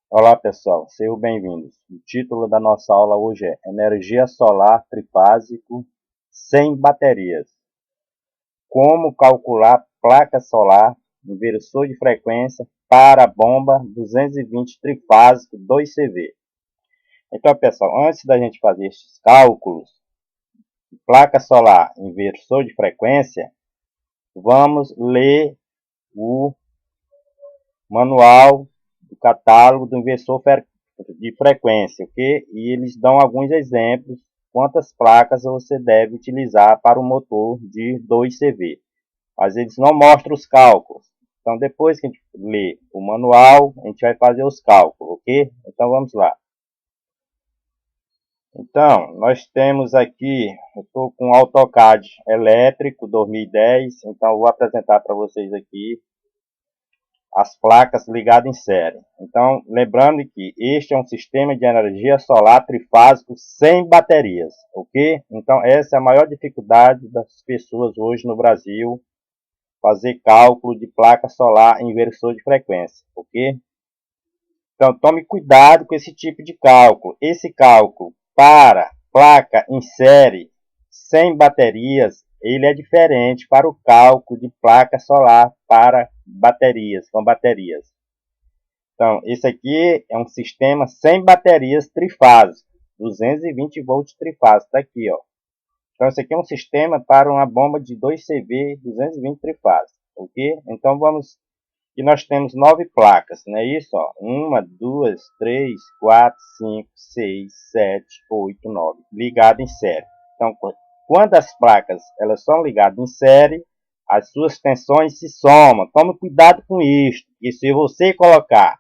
Olá pessoal, sejam bem-vindos. O título da nossa aula hoje é Energia Solar Trifásico sem baterias. Como calcular placa solar, inversor de frequência para bomba 220 trifásico 2CV. Então pessoal, antes da gente fazer estes cálculos, placa solar, inversor de frequência, vamos ler o manual do catálogo do inversor de frequência, ok? E eles dão alguns exemplos quantas placas você deve utilizar para o motor de 2CV. Mas eles não mostram os cálculos. Então, depois que a gente ler o manual, a gente vai fazer os cálculos, ok? Então, vamos lá. Então, nós temos aqui, eu estou com AutoCAD elétrico 2010, então eu vou apresentar para vocês aqui as placas ligadas em série. Então, lembrando que este é um sistema de energia solar trifásico sem baterias, ok? Então, essa é a maior dificuldade das pessoas hoje no Brasil, fazer cálculo de placa solar inversor de frequência, ok? Então, tome cuidado com esse tipo de cálculo. Esse cálculo para placa em série sem baterias, ele é diferente para o cálculo de placa solar para baterias, com baterias. Então, esse aqui é um sistema sem baterias trifásico, 220 volts trifásico, está aqui, ó. Então, esse aqui é um sistema para uma bomba de 2CV 220 trifásico, ok? Então, vamos, e nós temos 9 placas, não é isso? Ó? 1, 2, 3, 4, 5, 6, 7, 8, 9, ligadas em série. Então, quando as placas elas são ligadas em série, as suas tensões se somam. Tome cuidado com isso, porque se você colocar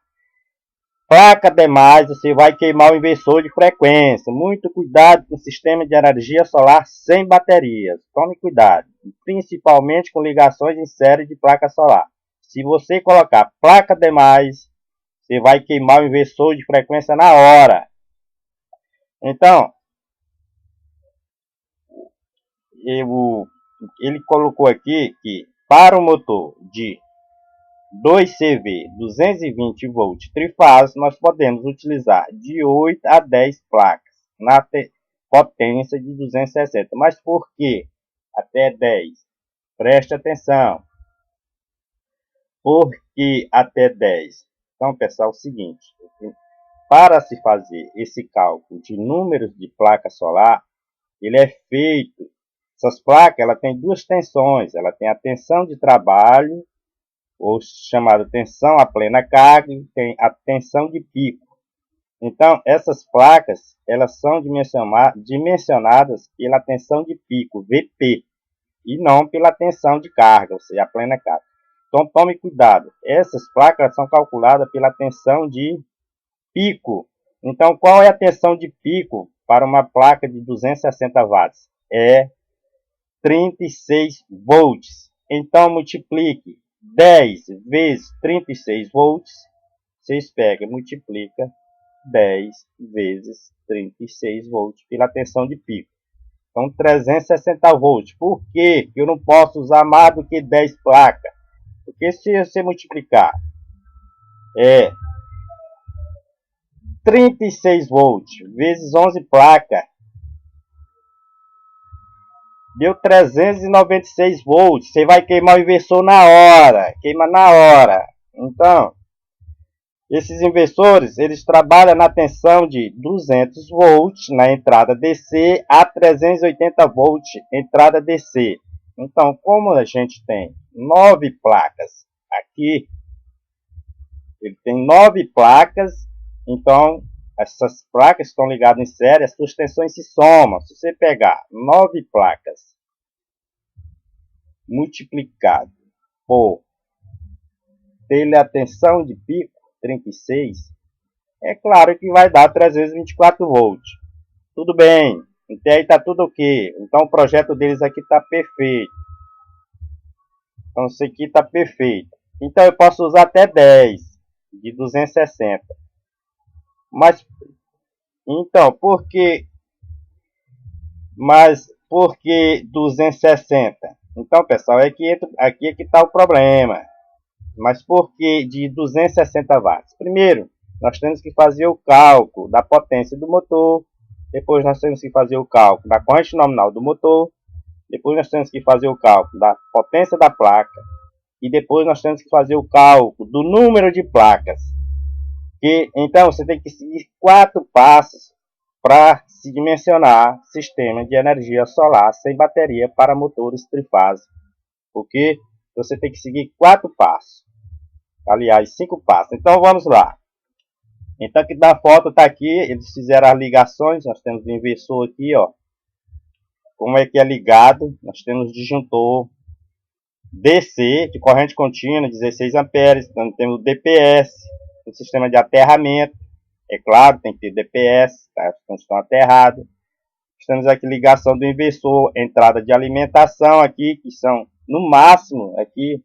placa demais, você vai queimar o inversor de frequência. Muito cuidado com o sistema de energia solar sem baterias. Tome cuidado, principalmente com ligações em série de placa solar. Se você colocar placa demais, você vai queimar o inversor de frequência na hora. Então, ele colocou aqui que para o motor de 2CV 220 volts trifásico, nós podemos utilizar de 8 a 10 placas na potência de 260. Mas por que até 10? Preste atenção. Por que até 10? Então, pessoal, é o seguinte. Para se fazer esse cálculo de números de placa solar, ele é feito. Essas placas ela tem duas tensões. Ela tem a tensão de trabalho, ou chamada tensão a plena carga, e tem a tensão de pico. Então, essas placas elas são dimensionadas pela tensão de pico, VP, e não pela tensão de carga, ou seja, a plena carga. Então, tome cuidado. Essas placas são calculadas pela tensão de pico. Então, qual é a tensão de pico para uma placa de 260 watts? É 36 volts. Então, multiplique 10 vezes 36 volts. Vocês pegam e multiplicam 10 vezes 36 volts pela tensão de pico. Então, 360 volts. Por que eu não posso usar mais do que 10 placas? Porque se você multiplicar 36 volts vezes 11 placas, deu 396 volts. Você vai queimar o inversor na hora. Queima na hora. Então, esses inversores, eles trabalham na tensão de 200 volts na entrada DC a 380 volts entrada DC. Então, como a gente tem 9 placas aqui, ele tem 9 placas, então essas placas estão ligadas em série, as suas tensões se somam. Se você pegar 9 placas multiplicado por pela tensão de pico, 36, é claro que vai dar 324 volts. Tudo bem, até aí está tudo ok. Então o projeto deles aqui está perfeito. Então isso aqui está perfeito. Então eu posso usar até 10 de 260. Mas, então, por que 260? Então, pessoal, aqui é que está o problema. Mas por que de 260 watts? Primeiro, nós temos que fazer o cálculo da potência do motor, depois nós temos que fazer o cálculo da corrente nominal do motor, depois nós temos que fazer o cálculo da potência da placa, e depois nós temos que fazer o cálculo do número de placas. Então você tem que seguir 4 passos para se dimensionar sistema de energia solar sem bateria para motores trifásicos. Porque você tem que seguir 4 passos. Aliás, 5 passos. Então vamos lá. Então aqui da foto está aqui, eles fizeram as ligações, nós temos o inversor aqui, ó. Como é que é ligado? Nós temos o disjuntor DC, de corrente contínua, 16 amperes, então temos o DPS, o sistema de aterramento, é claro, tem que ter DPS, tá? Então estão aterrados. Temos aqui ligação do inversor, entrada de alimentação aqui, que são no máximo, aqui,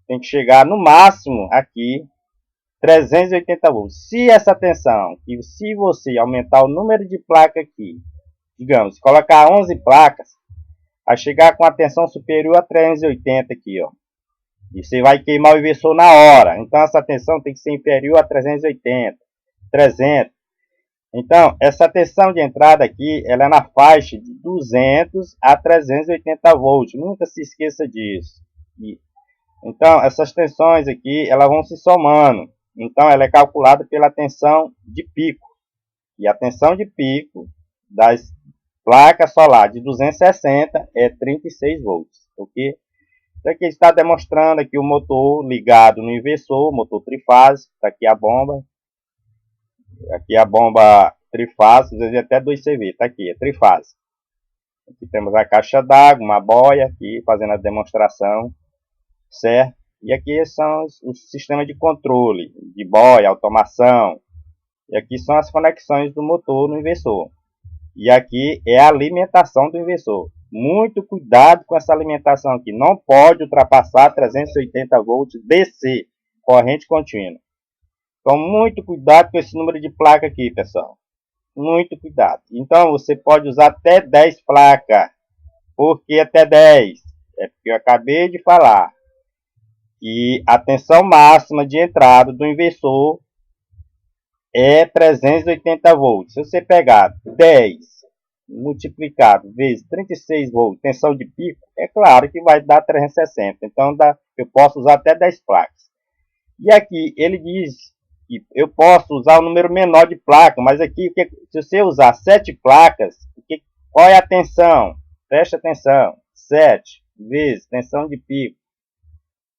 tem que chegar no máximo aqui, 380 volts. Se essa tensão, se você aumentar o número de placas aqui, digamos, colocar 11 placas, vai chegar com a tensão superior a 380 aqui, ó. E você vai queimar o inversor na hora. Então essa tensão tem que ser inferior a 380, 300. Então, essa tensão de entrada aqui, ela é na faixa de 200 a 380 volts. Nunca se esqueça disso. Então, essas tensões aqui, elas vão se somando. Então, ela é calculada pela tensão de pico. E a tensão de pico das placas solares de 260 é 36 volts. Ok? Então, aqui está demonstrando aqui o motor ligado no inversor, motor trifásico. Está aqui a bomba. Aqui a bomba trifásica, às vezes até 2CV. Está aqui, é trifásico. Aqui temos a caixa d'água, uma boia, aqui fazendo a demonstração. Certo? E aqui são os sistemas de controle, de boia, automação. E aqui são as conexões do motor no inversor. E aqui é a alimentação do inversor. Muito cuidado com essa alimentação aqui. Não pode ultrapassar 380 volts DC, corrente contínua. Então, muito cuidado com esse número de placa aqui, pessoal. Muito cuidado. Então, você pode usar até 10 placas. Por que até 10? É porque eu acabei de falar. E a tensão máxima de entrada do inversor é 380 volts. Se você pegar 10 multiplicado vezes 36 volts, tensão de pico, é claro que vai dar 360. Então, eu posso usar até 10 placas. E aqui ele diz que eu posso usar um número menor de placa, mas aqui, se você usar 7 placas, qual é a tensão? Preste atenção. 7 vezes tensão de pico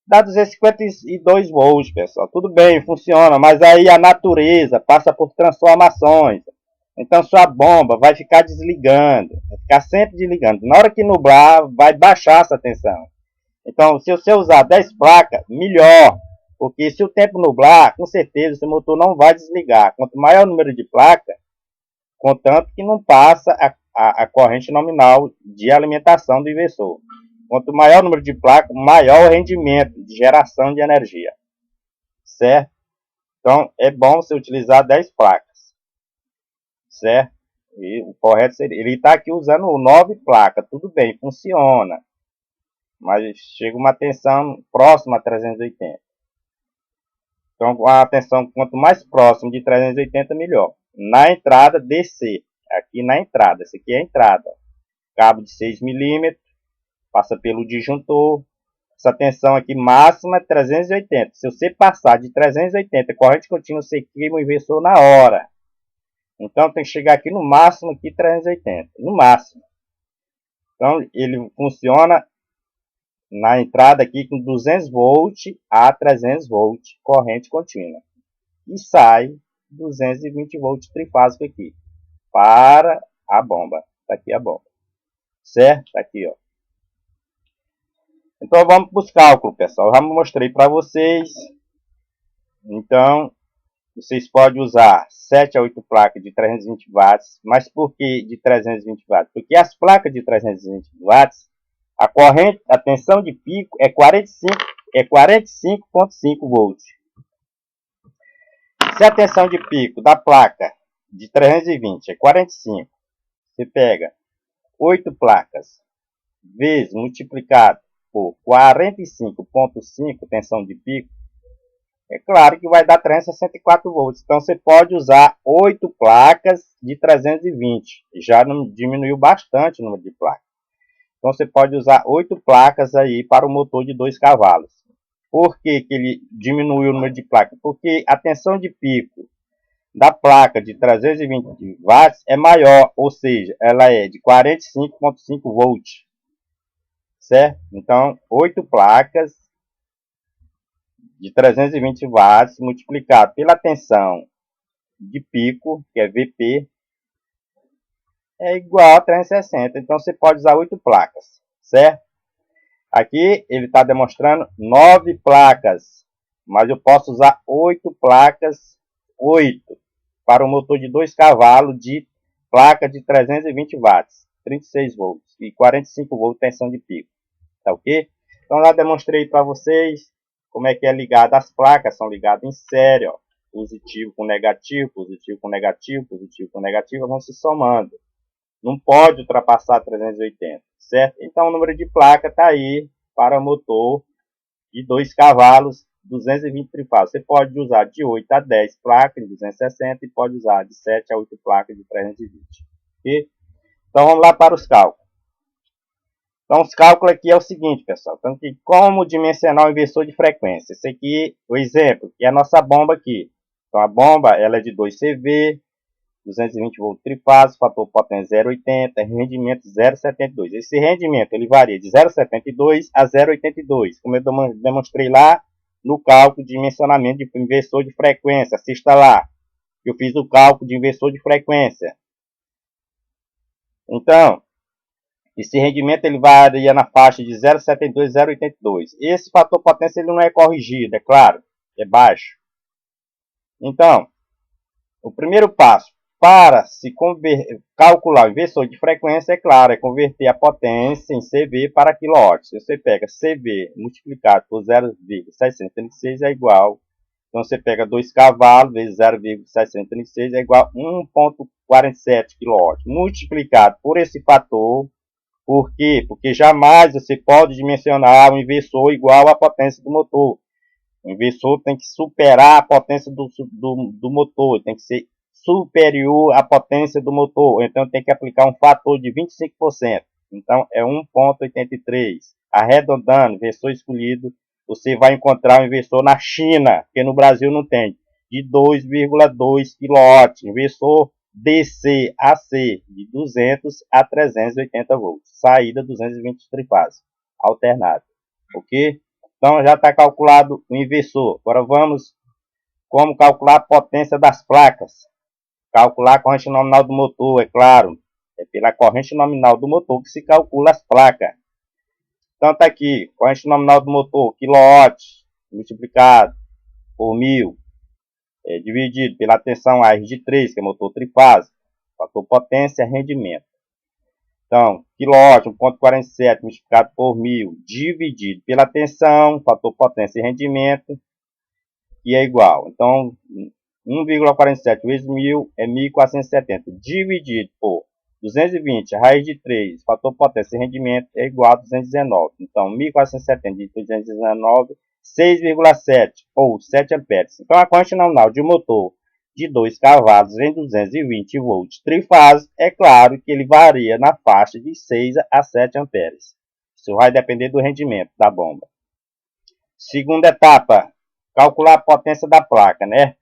dá 252 volts, pessoal. Tudo bem, funciona, mas aí a natureza passa por transformações. Então sua bomba vai ficar desligando, vai ficar sempre desligando. Na hora que nublar, vai baixar essa tensão. Então, se você usar 10 placas, melhor. Porque se o tempo nublar, com certeza seu motor não vai desligar. Quanto maior o número de placas, contanto que não passa a corrente nominal de alimentação do inversor. Quanto maior o número de placas, maior o rendimento de geração de energia. Certo? Então, é bom você utilizar 10 placas. Certo? E o correto seria... Ele está aqui usando 9 placas. Tudo bem, funciona. Mas chega uma tensão próxima a 380. Então, a tensão, quanto mais próximo de 380, melhor. Na entrada, DC. Aqui na entrada. Essa aqui é a entrada. Cabo de 6 milímetros. Passa pelo disjuntor. Essa tensão aqui máxima é 380. Se você passar de 380, corrente contínua, você queima o inversor na hora. Então tem que chegar aqui no máximo aqui 380. No máximo. Então ele funciona na entrada aqui com 200 volts a 300 volts corrente contínua. E sai 220 volts trifásico aqui. Para a bomba. Está aqui a bomba. Certo? Está aqui, ó. Então vamos para os cálculos, pessoal. Eu já mostrei para vocês. Então, vocês podem usar 7 a 8 placas de 320 watts. Mas por que de 320 watts? Porque as placas de 320 watts, a tensão de pico é 45,5 volts. Se a tensão de pico da placa de 320 é 45, você pega 8 placas vezes multiplicado por 45,5 tensão de pico, é claro que vai dar 364 volts. Então você pode usar 8 placas de 320. Já diminuiu bastante o número de placas. Então você pode usar 8 placas aí para o motor de 2 cavalos. Por que ele diminuiu o número de placas? Porque a tensão de pico da placa de 320 watts é maior, ou seja, ela é de 45,5 volts. Certo? Então, 8 placas de 320 watts multiplicado pela tensão de pico, que é VP, é igual a 360. Então, você pode usar 8 placas, certo? Aqui ele está demonstrando 9 placas, mas eu posso usar 8 placas, 8, para o motor de 2 cavalos de placa de 320 watts, 36 volts e 45 volts tensão de pico, tá ok? Então, já demonstrei para vocês como é que é ligado as placas, são ligadas em série, ó, positivo com negativo, positivo com negativo, positivo com negativo, vão se somando. Não pode ultrapassar 380, certo? Então o número de placa está aí para motor de 2 cavalos, 220 trifases. Você pode usar de 8 a 10 placas de 260 e pode usar de 7 a 8 placas de 320. Okay? Então vamos lá para os cálculos. Então os cálculos aqui é o seguinte, pessoal. Então, como dimensionar o inversor de frequência? Esse aqui, o exemplo, que é a nossa bomba aqui. Então a bomba ela é de 2 CV, 220 volts trifase, fator potência 0,80, rendimento 0,72. Esse rendimento ele varia de 0,72 a 0,82, como eu demonstrei lá no cálculo de dimensionamento de inversor de frequência. Assista lá, eu fiz o cálculo de inversor de frequência. Então, esse rendimento ele varia na faixa de 0,72 a 0,82. Esse fator potência ele não é corrigido, é claro, é baixo. Então, o primeiro passo para se calcular o inversor de frequência, é claro, é converter a potência em CV para quilowatts. Você pega CV multiplicado por 0,636 é igual. Então você pega 2 cavalos vezes 0,636 é igual a 1,47 kW. Multiplicado por esse fator. Por quê? Porque jamais você pode dimensionar um inversor igual à potência do motor. O inversor tem que superar a potência do motor, tem que ser superior à potência do motor, então tem que aplicar um fator de 25%. Então é 1,83. Arredondando, inversor escolhido, você vai encontrar um inversor na China, que no Brasil não tem, de 2,2 kW, inversor DC-AC, de 200 a 380 volts, saída 220 trifase, alternado, ok? Então já está calculado o inversor. Agora vamos como calcular a potência das placas. Calcular a corrente nominal do motor, é claro. É pela corrente nominal do motor que se calcula as placas. Então está aqui, corrente nominal do motor, kW, multiplicado por 1000, dividido pela tensão AR de 3, que é motor trifase. Fator potência, rendimento. Então, kW, 1,47 multiplicado por 1000, dividido pela tensão, fator potência e rendimento, e é igual. Então, 1,47 vezes 1000 é 1470, dividido por 220, raiz de 3, fator potência e rendimento, é igual a 219. Então, 1470 dividido por 219, 6,7 ou 7 amperes. Então, a corrente nominal de um motor de 2 cavalos em 220 volts trifase, é claro que ele varia na faixa de 6 a 7 amperes. Isso vai depender do rendimento da bomba. Segunda etapa, calcular a potência da placa, né?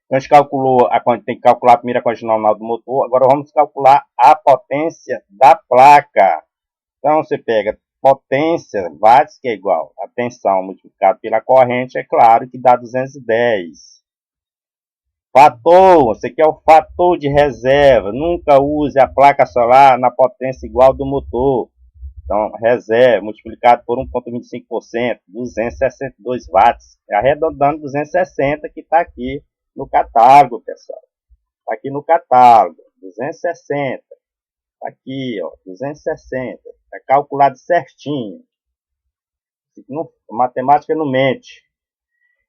Então, a gente calculou, tem que calcular a primeira corrente nominal do motor, agora vamos calcular a potência da placa. Então, você pega potência, watts, que é igual a tensão multiplicado pela corrente, é claro que dá 210. Fator, você quer o fator de reserva, nunca use a placa solar na potência igual do motor. Então, reserva multiplicado por 1,25%, 262 watts. Arredondando 260, que está aqui no catálogo, pessoal. Está aqui no catálogo, 260. Está aqui, ó, 260. Está calculado certinho. Matemática não mente.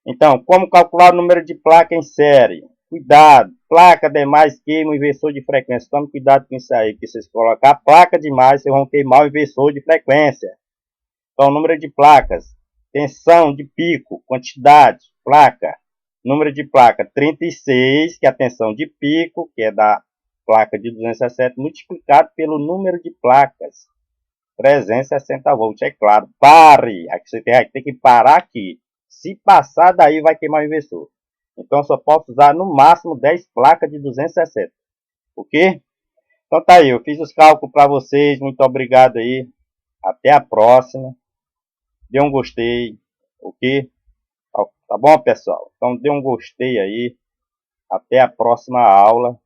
Então, como calcular o número de placa em série? Cuidado, placa demais queima o inversor de frequência. Tome cuidado com isso aí, que vocês colocar placa demais, vocês vão queimar o inversor de frequência. Então, o número de placas tensão de pico, quantidade, placa, número de placa 36, que é a tensão de pico, que é da placa de 260, multiplicado pelo número de placas, 360 volts, é claro. Pare! Aqui você tem que parar aqui. Se passar daí, vai queimar o inversor. Então, só posso usar no máximo 10 placas de 260. Ok? Então tá aí, eu fiz os cálculos para vocês. Muito obrigado aí. Até a próxima. Dê um gostei. Ok? Tá bom, pessoal? Então dê um gostei aí. Até a próxima aula.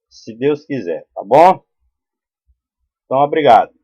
Se Deus quiser. Tá bom? Então, obrigado.